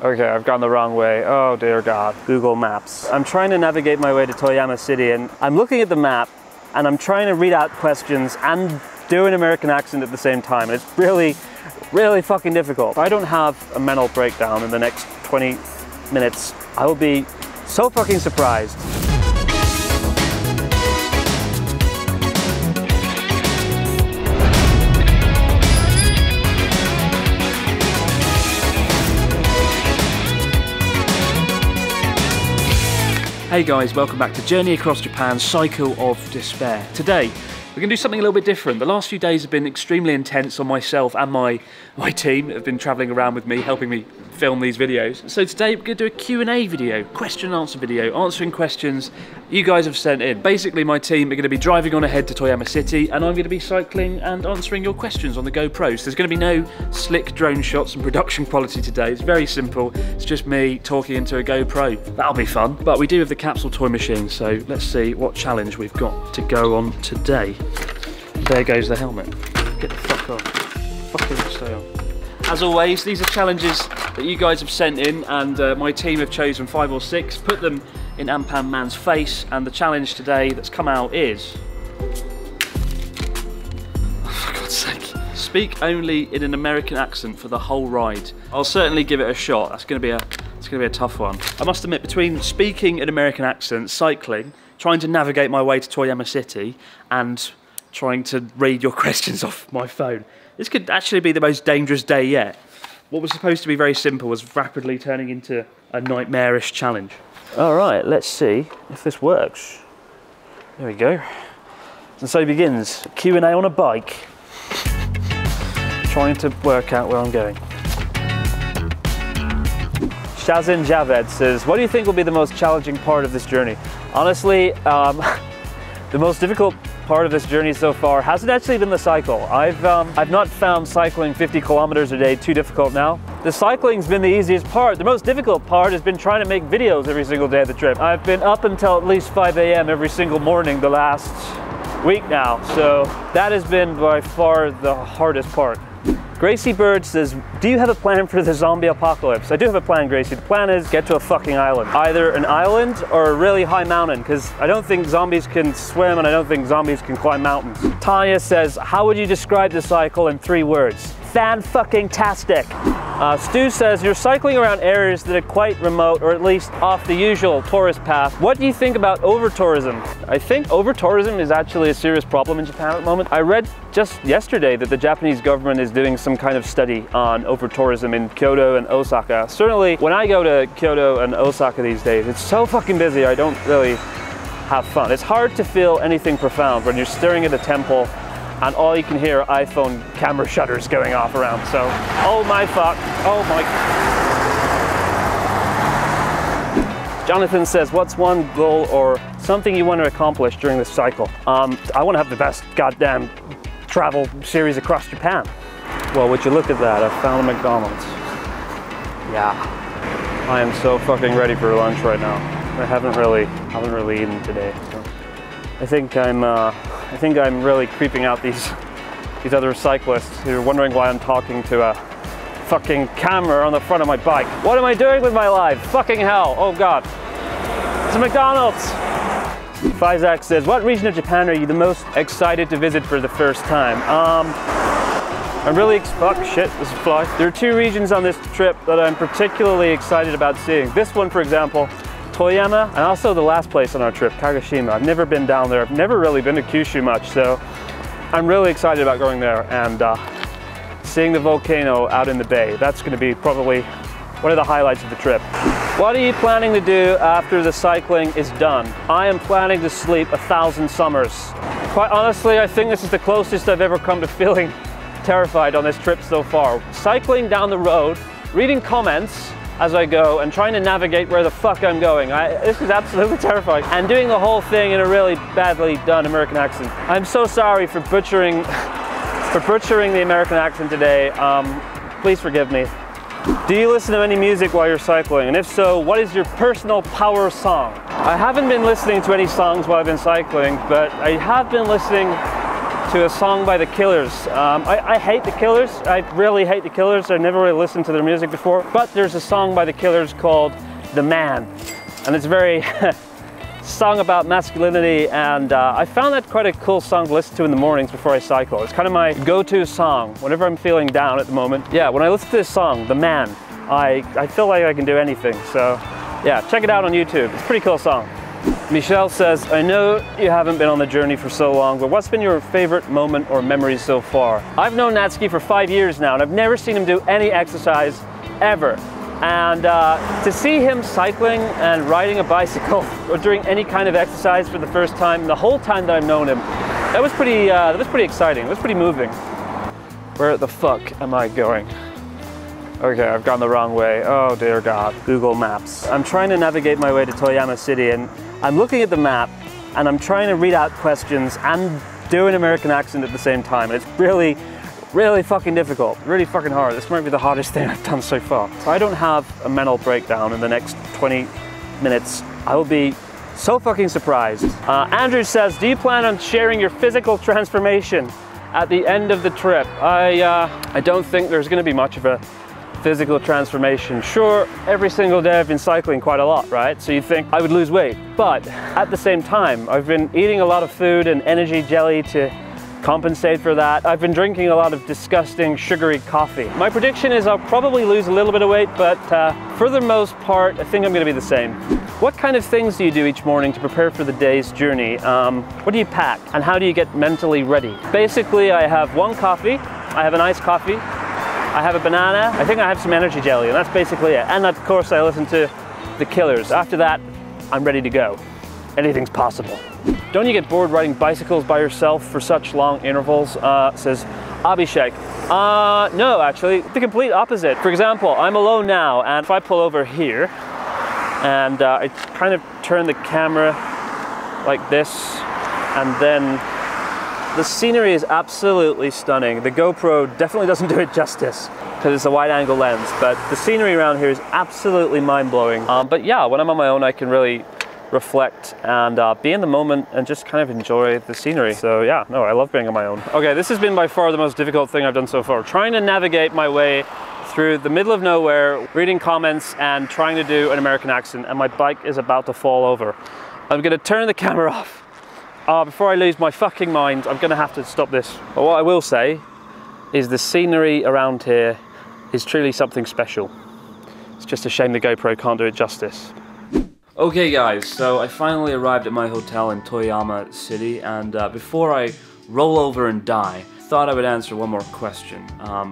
Okay, I've gone the wrong way. Oh dear God. Google Maps. I'm trying to navigate my way to Toyama City, and I'm looking at the map and I'm trying to read out questions and do an American accent at the same time. It's really, really fucking difficult. If I don't have a mental breakdown in the next 20 minutes, I will be so fucking surprised. Hey guys, welcome back to Journey Across Japan, Cycle of Despair. Today, we're going to do something a little bit different. The last few days have been extremely intense on myself and my team that have been travelling around with me, helping me film these videos. So today we're going to do a Q&A video, question and answer video, answering questions you guys have sent in. Basically my team are going to be driving on ahead to Toyama City and I'm going to be cycling and answering your questions on the GoPro. So there's going to be no slick drone shots and production quality today. It's very simple. It's just me talking into a GoPro. That'll be fun. But we do have the capsule toy machine, so let's see what challenge we've got to go on today. There goes the helmet. Get the fuck on. Fucking stay on. As always, these are challenges that you guys have sent in, and my team have chosen 5 or 6, put them in Ampan Man's face, and the challenge today that's come out is... Oh, for God's sake. Speak only in an American accent for the whole ride. I'll certainly give it a shot. It's gonna be a tough one. I must admit, between speaking an American accent, cycling, trying to navigate my way to Toyama City, and trying to read your questions off my phone, this could actually be the most dangerous day yet. What was supposed to be very simple was rapidly turning into a nightmarish challenge. All right, let's see if this works. There we go. And so begins Q&A on a bike. Trying to work out where I'm going. Shazin Javed says, what do you think will be the most challenging part of this journey? Honestly, the most difficult part of this journey so far hasn't actually been the cycle. I've not found cycling 50 kilometers a day too difficult now. The cycling's been the easiest part. The most difficult part has been trying to make videos every single day of the trip. I've been up until at least 5 a.m. every single morning the last week now, so that has been by far the hardest part. Gracie Bird says, do you have a plan for the zombie apocalypse? I do have a plan, Gracie. The plan is get to a fucking island. Either an island or a really high mountain, because I don't think zombies can swim and I don't think zombies can climb mountains. Tanya says, how would you describe the cycle in 3 words? Fan-fucking-tastic. Stu says, you're cycling around areas that are quite remote, or at least off the usual tourist path. What do you think about over-tourism? I think over-tourism is actually a serious problem in Japan at the moment. I read just yesterday that the Japanese government is doing some kind of study on over-tourism in Kyoto and Osaka. Certainly, when I go to Kyoto and Osaka these days, it's so fucking busy, I don't really have fun. It's hard to feel anything profound when you're staring at a temple and all you can hear are iPhone camera shutters going off around. So, oh my fuck, oh my. Jonathan says, what's one goal or something you want to accomplish during this cycle? I want to have the best goddamn travel series across Japan. Well, would you look at that, I found a McDonald's. Yeah, I am so fucking ready for lunch right now. I haven't really eaten today. So. I think I'm really creeping out these other cyclists who are wondering why I'm talking to a fucking camera on the front of my bike. What am I doing with my life? Fucking hell, oh God. It's a McDonald's. Fizak says, what region of Japan are you the most excited to visit for the first time? I'm really, fuck, shit, this is a fly. There are 2 regions on this trip that I'm particularly excited about seeing. This one, for example, Toyama, and also the last place on our trip, Kagoshima. I've never been down there. I've never really been to Kyushu much, so I'm really excited about going there and seeing the volcano out in the bay. That's going to be probably one of the highlights of the trip. What are you planning to do after the cycling is done? I am planning to sleep 1,000 summers. Quite honestly, I think this is the closest I've ever come to feeling terrified on this trip so far. Cycling down the road, reading comments as I go and trying to navigate where the fuck I'm going. This is absolutely terrifying. And doing the whole thing in a really badly done American accent. I'm so sorry for butchering the American accent today. Please forgive me. Do you listen to any music while you're cycling? And if so, what is your personal power song? I haven't been listening to any songs while I've been cycling, but I have been listening to a song by the Killers. I hate the Killers. I really hate the Killers. I never really listened to their music before, but there's a song by the Killers called The Man, and it's very song about masculinity, and I found that quite a cool song to listen to in the mornings before I cycle. It's kind of my go-to song whenever I'm feeling down at the moment. Yeah, when I listen to this song, The Man, I feel like I can do anything. So yeah, check it out on YouTube. It's a pretty cool song. Michelle says, I know you haven't been on the journey for so long, but what's been your favorite moment or memory so far? I've known Natsuki for 5 years now, and I've never seen him do any exercise ever. And to see him cycling and riding a bicycle or doing any kind of exercise for the first time, the whole time that I've known him, that was pretty exciting. It was pretty moving. Where the fuck am I going? Okay, I've gone the wrong way. Oh dear God. Google Maps. I'm trying to navigate my way to Toyama City, and I'm looking at the map and I'm trying to read out questions and do an American accent at the same time. And it's really fucking difficult, really fucking hard. This might be the hardest thing I've done so far. If I don't have a mental breakdown in the next 20 minutes, I will be so fucking surprised. Andrew says, do you plan on sharing your physical transformation at the end of the trip? I don't think there's gonna be much of a physical transformation. Sure, every single day I've been cycling quite a lot, right? So you'd think I would lose weight, but at the same time, I've been eating a lot of food and energy jelly to compensate for that. I've been drinking a lot of disgusting sugary coffee. My prediction is I'll probably lose a little bit of weight, but for the most part, I think I'm gonna be the same. What kind of things do you do each morning to prepare for the day's journey? What do you pack, and how do you get mentally ready? Basically, I have one coffee, I have an iced coffee, I have a banana, I think I have some energy jelly, and that's basically it. And of course, I listen to the Killers. After that, I'm ready to go. Anything's possible. Don't you get bored riding bicycles by yourself for such long intervals? Says Abhishek. No, actually, the complete opposite. For example, I'm alone now, and if I pull over here, and I kind of turn the camera like this, and then the scenery is absolutely stunning. The GoPro definitely doesn't do it justice because it's a wide angle lens, but the scenery around here is absolutely mind-blowing. But yeah, when I'm on my own, I can really reflect and be in the moment and just kind of enjoy the scenery. So yeah, no, I love being on my own. Okay, this has been by far the most difficult thing I've done so far. Trying to navigate my way through the middle of nowhere, reading comments and trying to do an American accent, and my bike is about to fall over. I'm gonna turn the camera off. Before I lose my fucking mind, I'm gonna have to stop this. But what I will say is the scenery around here is truly something special. It's just a shame the GoPro can't do it justice. Okay guys, so I finally arrived at my hotel in Toyama City, and before I roll over and die, thought I would answer one more question.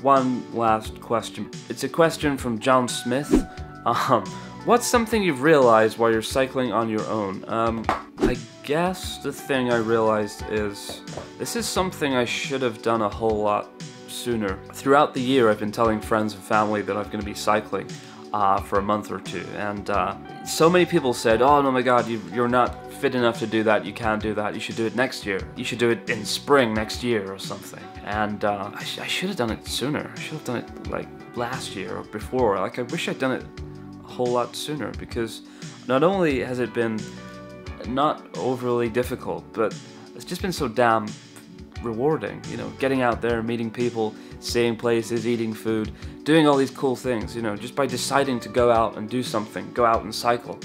One last question. It's a question from John Smith. What's something you've realized while you're cycling on your own? I guess the thing I realized is this is something I should have done a whole lot sooner. Throughout the year, I've been telling friends and family that I'm going to be cycling for a month or two, and so many people said, oh no my god, you're not fit enough to do that, you can't do that, you should do it next year, you should do it in spring next year or something. And I should have done it sooner. I should have done it like last year or before. Like, I wish I'd done it a whole lot sooner, because not only has it been not overly difficult, but it's just been so damn rewarding, you know, getting out there, meeting people, seeing places, eating food, doing all these cool things, you know, just by deciding to go out and do something, go out and cycle.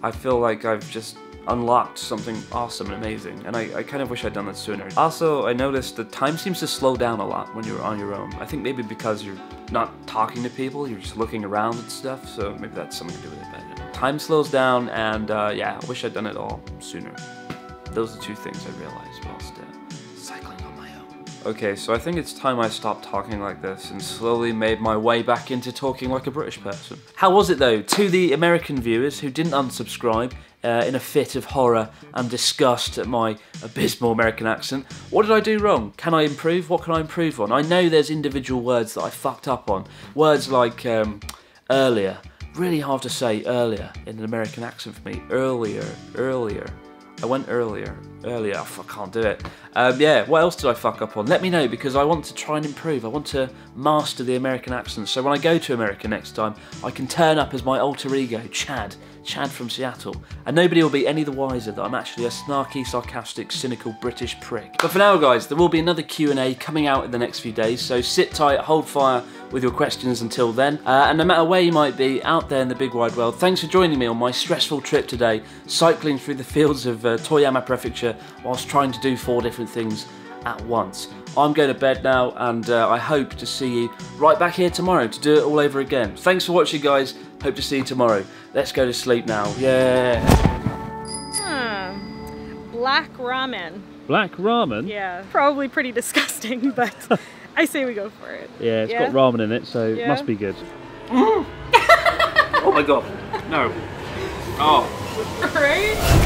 I feel like I've just unlocked something awesome and amazing, and I kind of wish I'd done that sooner. Also, I noticed that time seems to slow down a lot when you're on your own. I think maybe because you're not talking to people, you're just looking around and stuff, so maybe that's something to do with it. But time slows down, and yeah, I wish I'd done it all sooner. Those are two things I realized whilst cycling on my own. Okay, so I think it's time I stopped talking like this and slowly made my way back into talking like a British person. How was it though? To the American viewers who didn't unsubscribe in a fit of horror and disgust at my abysmal American accent, what did I do wrong? Can I improve? What can I improve on? I know there's individual words that I fucked up on. Words like earlier. Really hard to say earlier in an American accent for me. Earlier. I went earlier. earlier. I can't do it. Yeah, what else did I fuck up on? Let me know, because I want to try and improve. I want to master the American accent, so when I go to America next time, I can turn up as my alter ego, Chad from Seattle, and nobody will be any the wiser that I'm actually a snarky, sarcastic, cynical British prick. But for now, guys, there will be another Q&A coming out in the next few days, so sit tight, hold fire with your questions until then, and no matter where you might be out there in the big wide world, thanks for joining me on my stressful trip today, cycling through the fields of Toyama Prefecture whilst trying to do 4 different things at once. I'm going to bed now, and I hope to see you right back here tomorrow to do it all over again. Thanks for watching, guys. Hope to see you tomorrow. Let's go to sleep now. Yeah. Black ramen. Black ramen? Yeah. Probably pretty disgusting, but I say we go for it. Yeah, it's got ramen in it, so it must be good. Oh my god. No. Oh. Right?